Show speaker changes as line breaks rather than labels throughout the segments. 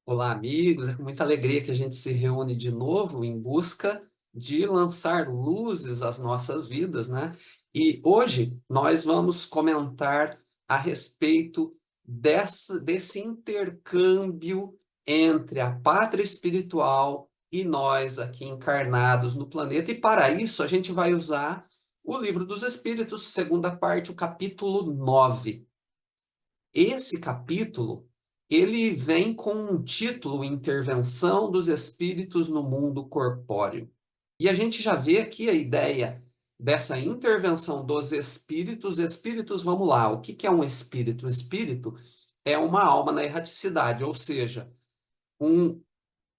Olá, amigos. É com muita alegria que a gente se reúne de novo em busca de lançar luzes às nossas vidas, né? E hoje nós vamos comentar a respeito desse intercâmbio entre a pátria espiritual e nós aqui encarnados no planeta. E para isso a gente vai usar o Livro dos Espíritos, segunda parte, o capítulo 9. Esse capítulo, ele vem com um título, Intervenção dos Espíritos no Mundo Corpóreo. E a gente já vê aqui a ideia dessa intervenção dos espíritos. Espíritos, vamos lá, o que é um espírito? O espírito é uma alma na erraticidade, ou seja, um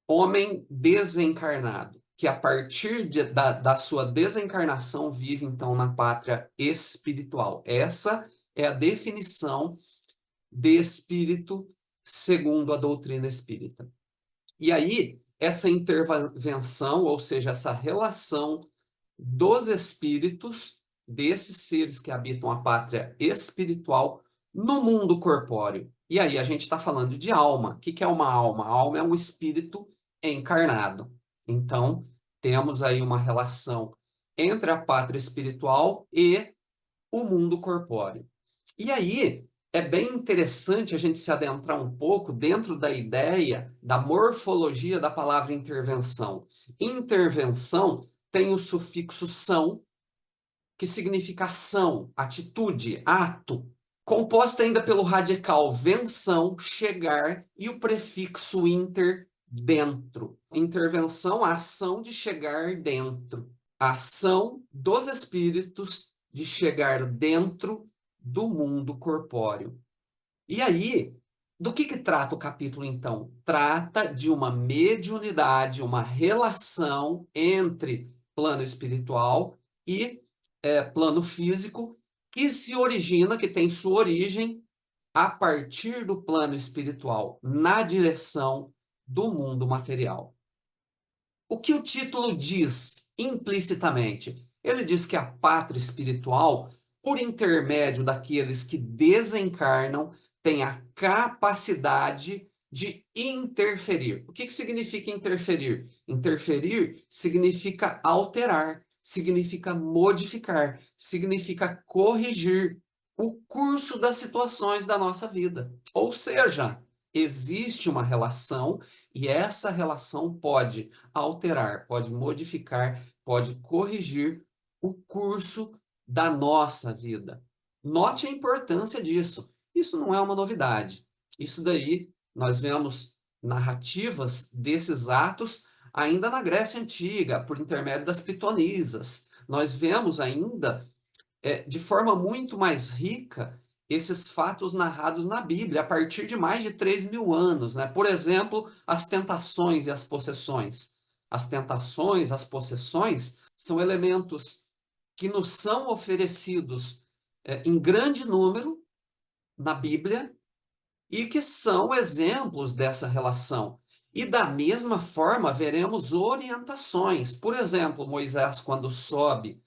homem desencarnado, que a partir da sua desencarnação vive, então, na pátria espiritual. Essa é a definição de espírito segundo a doutrina espírita. E aí, essa intervenção, ou seja, essa relação dos espíritos, desses seres que habitam a pátria espiritual, no mundo corpóreo. E aí, a gente está falando de alma. O que é uma alma? A alma é um espírito encarnado. Então, temos aí uma relação entre a pátria espiritual e o mundo corpóreo. E aí, é bem interessante a gente se adentrar um pouco dentro da ideia da morfologia da palavra intervenção. Intervenção tem o sufixo são, que significa ação, atitude, ato, composta ainda pelo radical venção, chegar, e o prefixo inter, dentro. Intervenção, a ação de chegar dentro. A ação dos espíritos de chegar dentro do mundo corpóreo. E aí, do que trata o capítulo, então? Trata de uma mediunidade, uma relação entre plano espiritual e plano físico, que se origina, que tem sua origem a partir do plano espiritual, na direção do mundo material. O que o título diz implicitamente? Ele diz que a pátria espiritual, por intermédio daqueles que desencarnam, tem a capacidade de interferir. O que significa interferir? Interferir significa alterar, significa modificar, significa corrigir o curso das situações da nossa vida. Ou seja, existe uma relação e essa relação pode alterar, pode modificar, pode corrigir o curso da nossa vida. Note a importância disso. Isso não é uma novidade. Isso daí nós vemos narrativas desses atos ainda na Grécia Antiga, por intermédio das pitonisas. Nós vemos ainda de forma muito mais rica esses fatos narrados na Bíblia, a partir de mais de 3.000 anos, né? Por exemplo, as tentações e as possessões. As tentações, as possessões, são elementos que nos são oferecidos em grande número na Bíblia e que são exemplos dessa relação. E da mesma forma, veremos orientações. Por exemplo, Moisés, quando sobe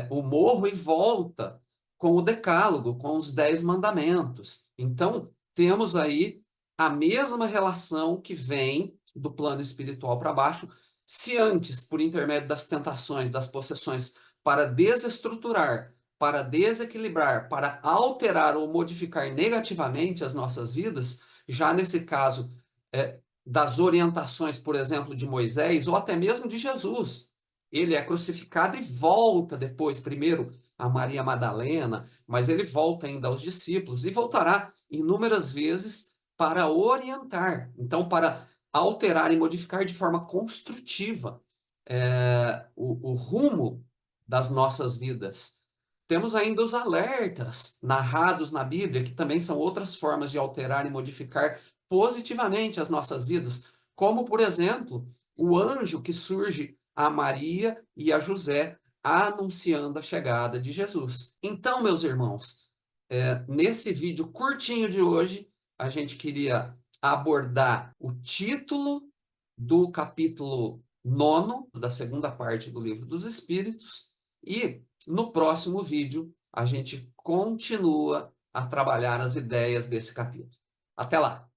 o morro e volta com o decálogo, com os 10 mandamentos. Então, temos aí a mesma relação que vem do plano espiritual para baixo. Se antes, por intermédio das tentações, das possessões, para desestruturar, para desequilibrar, para alterar ou modificar negativamente as nossas vidas, já nesse caso das orientações, por exemplo, de Moisés, ou até mesmo de Jesus, ele é crucificado e volta depois, primeiro a Maria Madalena, mas ele volta ainda aos discípulos e voltará inúmeras vezes para orientar, então para alterar e modificar de forma construtiva o rumo das nossas vidas. Temos ainda os alertas narrados na Bíblia, que também são outras formas de alterar e modificar positivamente as nossas vidas, como, por exemplo, o anjo que surge a Maria e a José, anunciando a chegada de Jesus. Então, meus irmãos, nesse vídeo curtinho de hoje, a gente queria abordar o título do capítulo 9 da segunda parte do Livro dos Espíritos e no próximo vídeo a gente continua a trabalhar as ideias desse capítulo. Até lá!